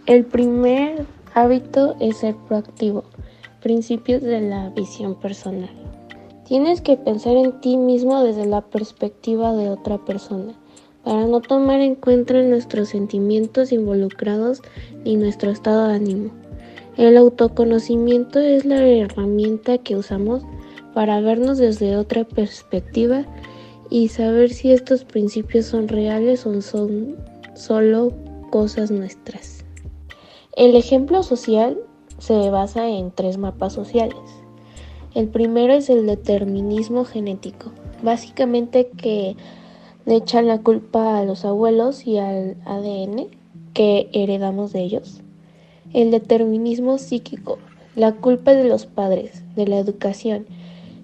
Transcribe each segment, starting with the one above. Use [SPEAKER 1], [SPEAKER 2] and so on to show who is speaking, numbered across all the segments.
[SPEAKER 1] El primer hábito es ser proactivo. Principios de la visión personal. Tienes que pensar en ti mismo desde la perspectiva de otra persona, para no tomar en cuenta nuestros sentimientos involucrados ni nuestro estado de ánimo. El autoconocimiento es la herramienta que usamos para vernos desde otra perspectiva y saber si estos principios son reales o son solo cosas nuestras. El ejemplo social se basa en 3 mapas sociales. El primero es el determinismo genético, básicamente que le echan la culpa a los abuelos y al ADN que heredamos de ellos. El determinismo psíquico, la culpa es de los padres, de la educación,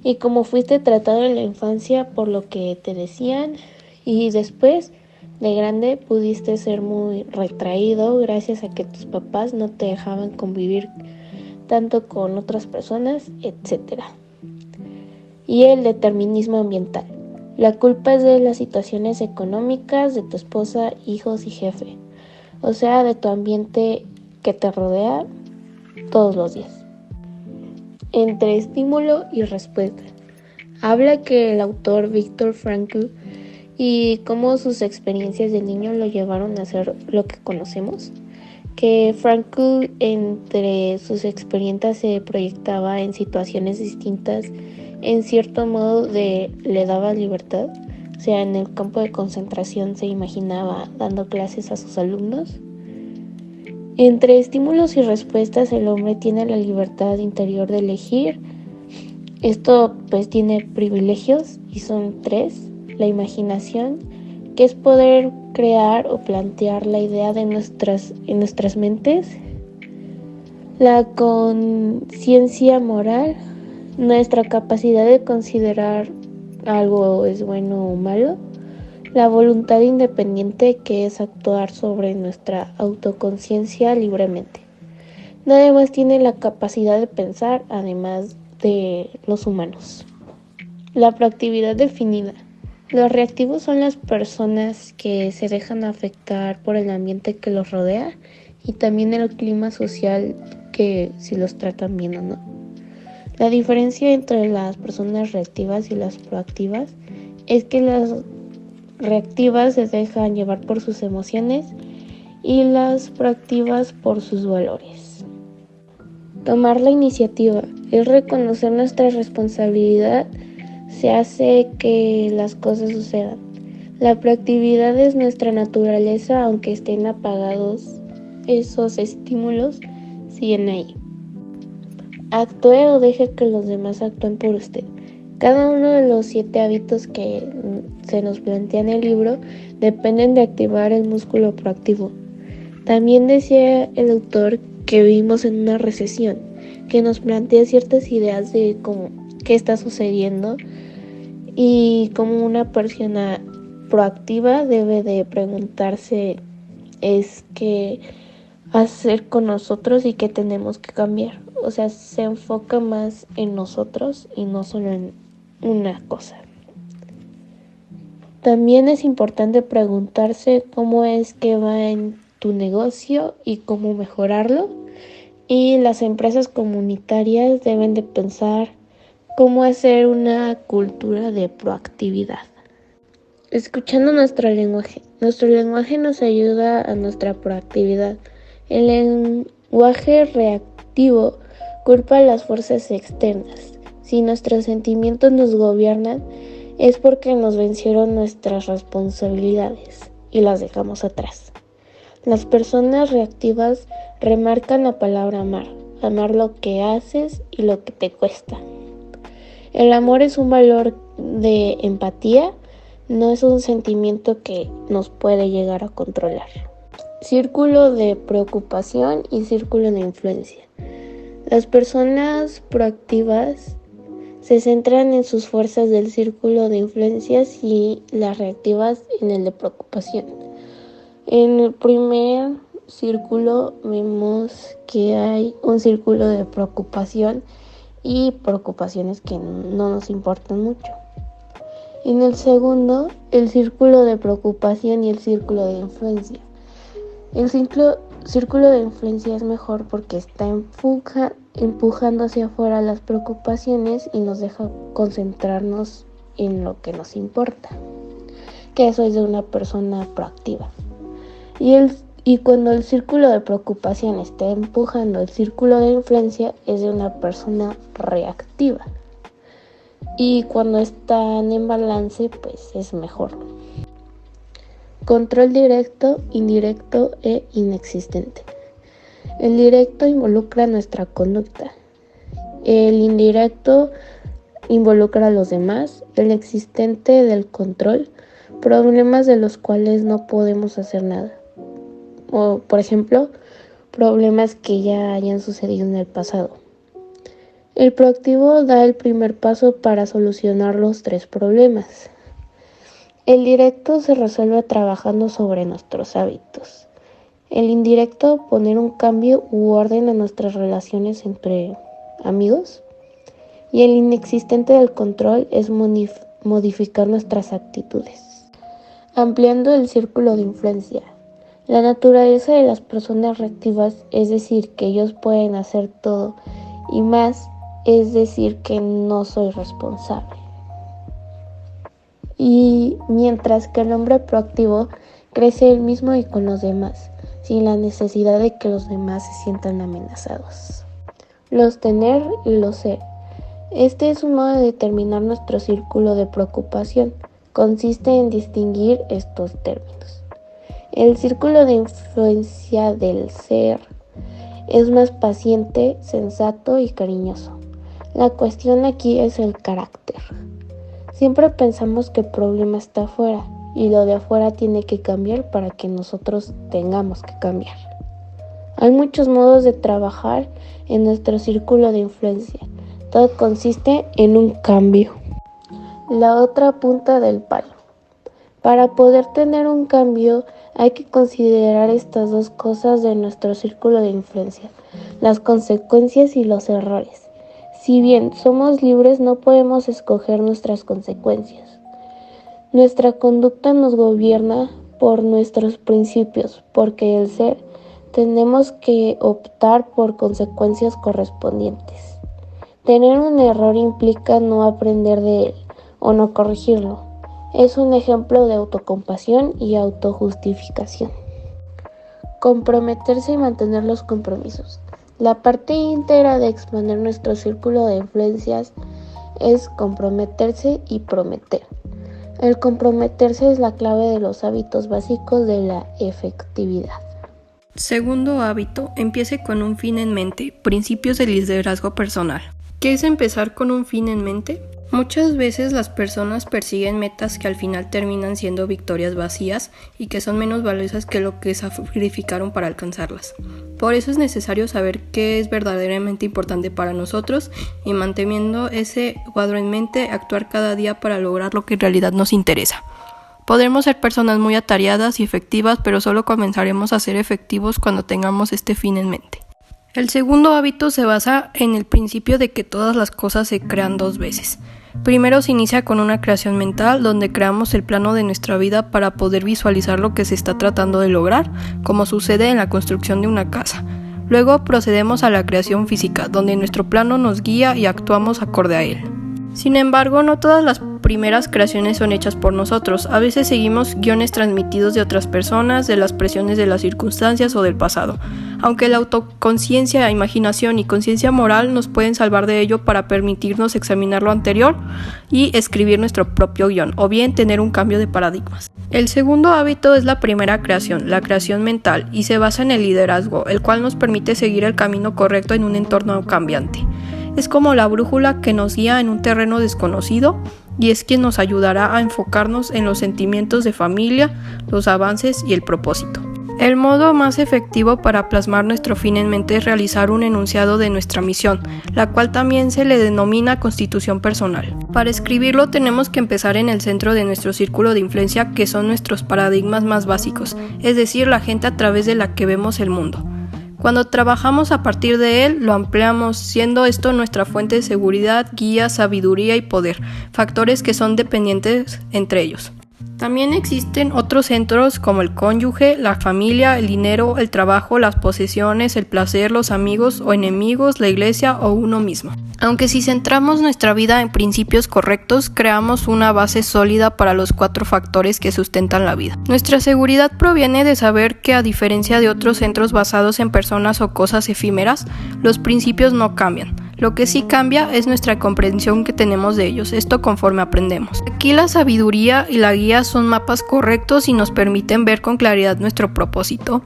[SPEAKER 1] y cómo fuiste tratado en la infancia por lo que te decían, y después de grande pudiste ser muy retraído gracias a que tus papás no te dejaban convivir tanto con otras personas, etc. Y el determinismo ambiental. La culpa es de las situaciones económicas de tu esposa, hijos y jefe, o sea, de tu ambiente que te rodea todos los días. Entre estímulo y respuesta. Habla que el autor Viktor Frankl y cómo sus experiencias de niño lo llevaron a ser lo que conocemos. Que Frankl entre sus experiencias se proyectaba en situaciones distintas, en cierto modo le daba libertad. O sea, en el campo de concentración se imaginaba dando clases a sus alumnos. Entre estímulos y respuestas el hombre tiene la libertad interior de elegir. Esto pues tiene privilegios y son 3. La imaginación, que es poder crear o plantear la idea en nuestras mentes. La conciencia moral, nuestra capacidad de considerar algo es bueno o malo. La voluntad independiente, que es actuar sobre nuestra autoconciencia libremente. Nadie más tiene la capacidad de pensar, además de los humanos. La proactividad definida. Los reactivos son las personas que se dejan afectar por el ambiente que los rodea y también el clima social, que si los tratan bien o no. La diferencia entre las personas reactivas y las proactivas es que las reactivas se dejan llevar por sus emociones y las proactivas por sus valores. Tomar la iniciativa es reconocer nuestra responsabilidad, se hace que las cosas sucedan. La proactividad es nuestra naturaleza, aunque estén apagados esos estímulos, siguen ahí. Actúe o deje que los demás actúen por usted. Cada uno de los 7 hábitos que se nos plantea en el libro dependen de activar el músculo proactivo. También decía el autor que vivimos en una recesión, que nos plantea ciertas ideas de cómo, qué está sucediendo y cómo una persona proactiva debe de preguntarse es qué hacer con nosotros y qué tenemos que cambiar. O sea, se enfoca más en nosotros y no solo en una cosa. También es importante preguntarse cómo es que va en tu negocio y cómo mejorarlo. Y las empresas comunitarias deben de pensar cómo hacer una cultura de proactividad. Escuchando nuestro lenguaje. Nuestro lenguaje nos ayuda a nuestra proactividad. El lenguaje reactivo culpa a las fuerzas externas. Si nuestros sentimientos nos gobiernan, es porque nos vencieron nuestras responsabilidades y las dejamos atrás. Las personas reactivas remarcan la palabra amar, amar lo que haces y lo que te cuesta. El amor es un valor de empatía, no es un sentimiento que nos puede llegar a controlar. Círculo de preocupación y círculo de influencia. Las personas proactivas se centran en sus fuerzas del círculo de influencias y las reactivas en el de preocupación. En el primer círculo vemos que hay un círculo de preocupación y preocupaciones que no nos importan mucho. En el segundo, el círculo de preocupación y el círculo de influencia. El círculo de influencia es mejor porque está empujando hacia afuera las preocupaciones y nos deja concentrarnos en lo que nos importa, que eso es de una persona proactiva. Y cuando el círculo de preocupación está empujando el círculo de influencia es de una persona reactiva. Y cuando están en balance, pues es mejor. Control directo, indirecto e inexistente. El directo involucra nuestra conducta. El indirecto involucra a los demás. El existente del control, problemas de los cuales no podemos hacer nada. O, por ejemplo, problemas que ya hayan sucedido en el pasado. El proactivo da el primer paso para solucionar los 3 problemas. El directo se resuelve trabajando sobre nuestros hábitos. El indirecto, poner un cambio u orden a nuestras relaciones entre amigos. Y el inexistente del control es modificar nuestras actitudes. Ampliando el círculo de influencia. La naturaleza de las personas reactivas es decir que ellos pueden hacer todo y más, es decir que no soy responsable. Y mientras que el hombre proactivo crece él mismo y con los demás, sin la necesidad de que los demás se sientan amenazados. Los tener y los ser. Este es un modo de determinar nuestro círculo de preocupación. Consiste en distinguir estos términos. El círculo de influencia del ser es más paciente, sensato y cariñoso. La cuestión aquí es el carácter. Siempre pensamos que el problema está afuera y lo de afuera tiene que cambiar para que nosotros tengamos que cambiar. Hay muchos modos de trabajar en nuestro círculo de influencia. Todo consiste en un cambio. La otra punta del palo. Para poder tener un cambio hay que considerar estas 2 cosas de nuestro círculo de influencia, las consecuencias y los errores. Si bien somos libres, no podemos escoger nuestras consecuencias. Nuestra conducta nos gobierna por nuestros principios, porque el ser tenemos que optar por consecuencias correspondientes. Tener un error implica no aprender de él o no corregirlo. Es un ejemplo de autocompasión y autojustificación. Comprometerse y mantener los compromisos. La parte íntegra de expandir nuestro círculo de influencias es comprometerse y prometer. El comprometerse es la clave de los hábitos básicos de la efectividad.
[SPEAKER 2] Segundo hábito, empiece con un fin en mente, principios del liderazgo personal. ¿Qué es empezar con un fin en mente? Muchas veces las personas persiguen metas que al final terminan siendo victorias vacías y que son menos valiosas que lo que sacrificaron para alcanzarlas. Por eso es necesario saber qué es verdaderamente importante para nosotros y manteniendo ese cuadro en mente, actuar cada día para lograr lo que en realidad nos interesa. Podremos ser personas muy atareadas y efectivas, pero solo comenzaremos a ser efectivos cuando tengamos este fin en mente. El segundo hábito se basa en el principio de que todas las cosas se crean 2 veces. Primero se inicia con una creación mental donde creamos el plano de nuestra vida para poder visualizar lo que se está tratando de lograr, como sucede en la construcción de una casa. Luego procedemos a la creación física, donde nuestro plano nos guía y actuamos acorde a él. Sin embargo, no todas las primeras creaciones son hechas por nosotros. A veces seguimos guiones transmitidos de otras personas, de las presiones de las circunstancias o del pasado. Aunque la autoconciencia, imaginación y conciencia moral nos pueden salvar de ello para permitirnos examinar lo anterior y escribir nuestro propio guión, o bien tener un cambio de paradigmas. El segundo hábito es la primera creación, la creación mental, y se basa en el liderazgo, el cual nos permite seguir el camino correcto en un entorno cambiante. Es como la brújula que nos guía en un terreno desconocido y es quien nos ayudará a enfocarnos en los sentimientos de familia, los avances y el propósito. El modo más efectivo para plasmar nuestro fin en mente es realizar un enunciado de nuestra misión, la cual también se le denomina constitución personal. Para escribirlo tenemos que empezar en el centro de nuestro círculo de influencia, que son nuestros paradigmas más básicos, es decir, la gente a través de la que vemos el mundo. Cuando trabajamos a partir de él, lo ampliamos, siendo esto nuestra fuente de seguridad, guía, sabiduría y poder, factores que son dependientes entre ellos. También existen otros centros como el cónyuge, la familia, el dinero, el trabajo, las posesiones, el placer, los amigos o enemigos, la iglesia o uno mismo. Aunque si centramos nuestra vida en principios correctos, creamos una base sólida para los 4 factores que sustentan la vida. Nuestra seguridad proviene de saber que, a diferencia de otros centros basados en personas o cosas efímeras, los principios no cambian. Lo que sí cambia es nuestra comprensión que tenemos de ellos, esto conforme aprendemos. Aquí la sabiduría y la guía son mapas correctos y nos permiten ver con claridad nuestro propósito.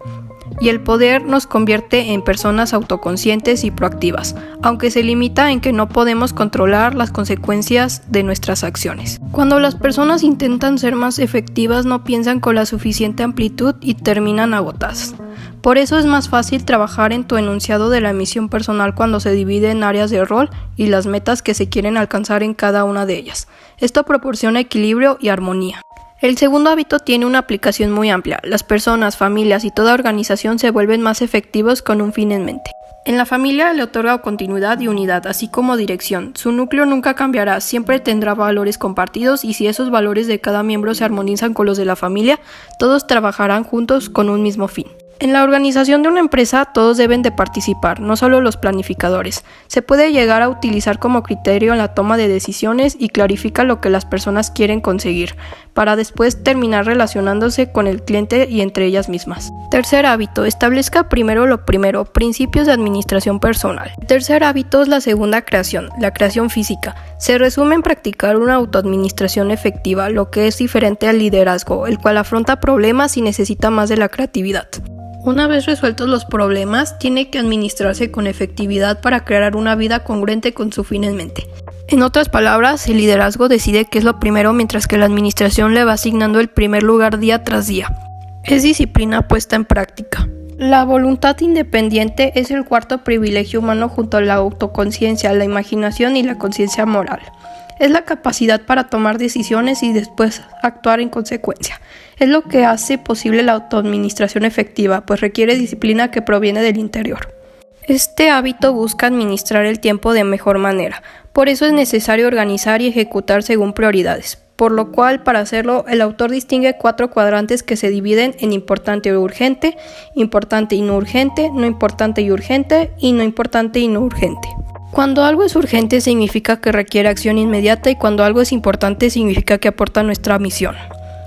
[SPEAKER 2] Y el poder nos convierte en personas autoconscientes y proactivas, aunque se limita en que no podemos controlar las consecuencias de nuestras acciones. Cuando las personas intentan ser más efectivas, no piensan con la suficiente amplitud y terminan agotadas. Por eso es más fácil trabajar en tu enunciado de la misión personal cuando se divide en áreas de rol y las metas que se quieren alcanzar en cada una de ellas. Esto proporciona equilibrio y armonía. El segundo hábito tiene una aplicación muy amplia. Las personas, familias y toda organización se vuelven más efectivos con un fin en mente. En la familia le otorga continuidad y unidad, así como dirección. Su núcleo nunca cambiará, siempre tendrá valores compartidos y si esos valores de cada miembro se armonizan con los de la familia, todos trabajarán juntos con un mismo fin. En la organización de una empresa todos deben de participar, no solo los planificadores. Se puede llegar a utilizar como criterio en la toma de decisiones y clarifica lo que las personas quieren conseguir, para después terminar relacionándose con el cliente y entre ellas mismas. Tercer hábito, establezca primero lo primero, principios de administración personal. El tercer hábito es la segunda creación, la creación física. Se resume en practicar una autoadministración efectiva, lo que es diferente al liderazgo, el cual afronta problemas y necesita más de la creatividad. Una vez resueltos los problemas, tiene que administrarse con efectividad para crear una vida congruente con su fin en mente. En otras palabras, el liderazgo decide qué es lo primero mientras que la administración le va asignando el primer lugar día tras día. Es disciplina puesta en práctica. La voluntad independiente es el cuarto privilegio humano junto a la autoconciencia, la imaginación y la conciencia moral. Es la capacidad para tomar decisiones y después actuar en consecuencia. Es lo que hace posible la autoadministración efectiva, pues requiere disciplina que proviene del interior. Este hábito busca administrar el tiempo de mejor manera. Por eso es necesario organizar y ejecutar según prioridades. Por lo cual, para hacerlo, el autor distingue 4 cuadrantes que se dividen en importante o urgente, importante y no urgente, no importante y urgente, y no importante y no urgente. Cuando algo es urgente significa que requiere acción inmediata y cuando algo es importante significa que aporta a nuestra misión.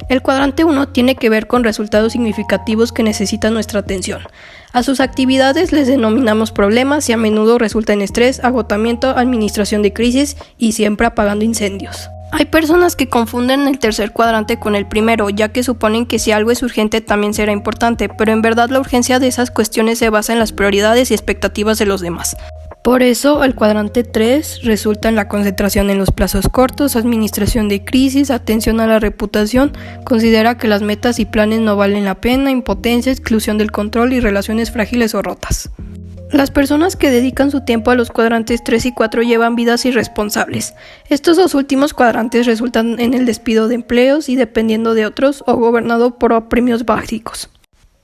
[SPEAKER 2] El cuadrante 1 tiene que ver con resultados significativos que necesitan nuestra atención. A sus actividades les denominamos problemas y a menudo resulta en estrés, agotamiento, administración de crisis y siempre apagando incendios. Hay personas que confunden el tercer cuadrante con el primero, ya que suponen que si algo es urgente también será importante, pero en verdad la urgencia de esas cuestiones se basa en las prioridades y expectativas de los demás. Por eso, el cuadrante 3 resulta en la concentración en los plazos cortos, administración de crisis, atención a la reputación, considera que las metas y planes no valen la pena, impotencia, exclusión del control y relaciones frágiles o rotas. Las personas que dedican su tiempo a los cuadrantes 3 y 4 llevan vidas irresponsables. Estos 2 últimos cuadrantes resultan en el despido de empleos y dependiendo de otros o gobernado por premios básicos.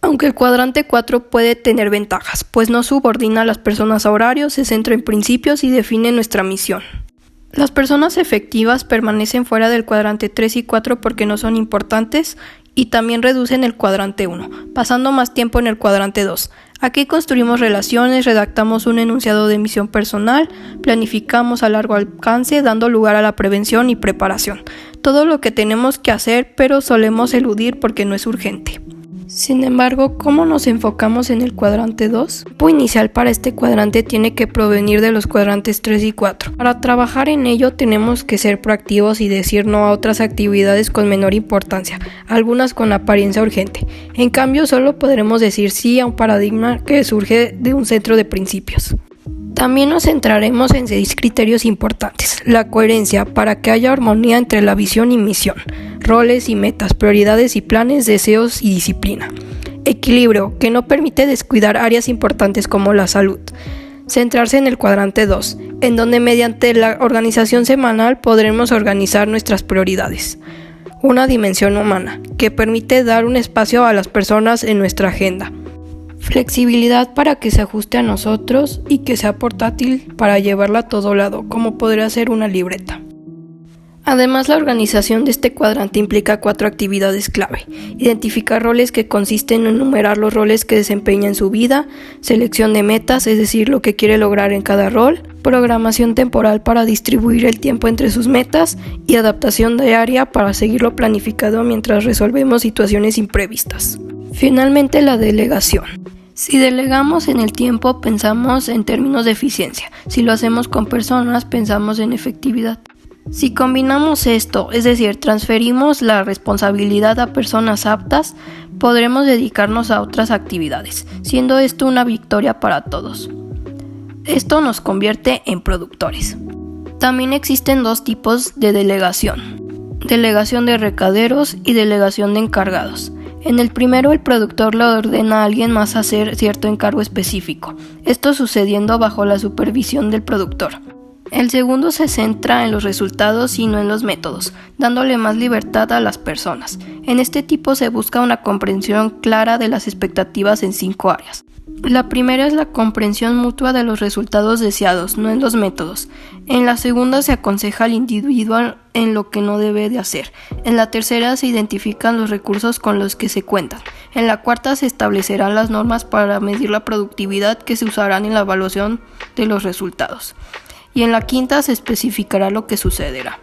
[SPEAKER 2] Aunque el cuadrante 4 puede tener ventajas, pues no subordina a las personas a horarios, se centra en principios y define nuestra misión. Las personas efectivas permanecen fuera del cuadrante 3 y 4 porque no son importantes y también reducen el cuadrante 1, pasando más tiempo en el cuadrante 2. Aquí construimos relaciones, redactamos un enunciado de misión personal, planificamos a largo alcance, dando lugar a la prevención y preparación. Todo lo que tenemos que hacer, pero solemos eludir porque no es urgente. Sin embargo, ¿cómo nos enfocamos en el cuadrante 2? El tiempo inicial para este cuadrante tiene que provenir de los cuadrantes 3 y 4. Para trabajar en ello tenemos que ser proactivos y decir no a otras actividades con menor importancia, algunas con apariencia urgente. En cambio, solo podremos decir sí a un paradigma que surge de un centro de principios. También nos centraremos en 6 criterios importantes. La coherencia, para que haya armonía entre la visión y misión, roles y metas, prioridades y planes, deseos y disciplina. Equilibrio, que no permite descuidar áreas importantes como la salud. Centrarse en el cuadrante 2, en donde mediante la organización semanal podremos organizar nuestras prioridades. Una dimensión humana, que permite dar un espacio a las personas en nuestra agenda. Flexibilidad para que se ajuste a nosotros y que sea portátil para llevarla a todo lado, como podría ser una libreta. Además, la organización de este cuadrante implica 4 actividades clave: identificar roles, que consisten en enumerar los roles que desempeña en su vida; selección de metas, es decir, lo que quiere lograr en cada rol; programación temporal para distribuir el tiempo entre sus metas; y adaptación diaria para seguirlo planificado mientras resolvemos situaciones imprevistas. Finalmente, la delegación. Si delegamos en el tiempo, pensamos en términos de eficiencia. Si lo hacemos con personas, pensamos en efectividad. Si combinamos esto, es decir, transferimos la responsabilidad a personas aptas, podremos dedicarnos a otras actividades, siendo esto una victoria para todos. Esto nos convierte en productores. También existen 2 tipos de delegación: delegación de recaderos y delegación de encargados. En el primero, el productor le ordena a alguien más hacer cierto encargo específico, esto sucediendo bajo la supervisión del productor. El segundo se centra en los resultados y no en los métodos, dándole más libertad a las personas. En este tipo se busca una comprensión clara de las expectativas en 5 áreas. La primera es la comprensión mutua de los resultados deseados, no en los métodos. En la segunda se aconseja al individuo en lo que no debe de hacer. En la tercera se identifican los recursos con los que se cuentan. En la cuarta se establecerán las normas para medir la productividad que se usarán en la evaluación de los resultados. Y en la quinta se especificará lo que sucederá.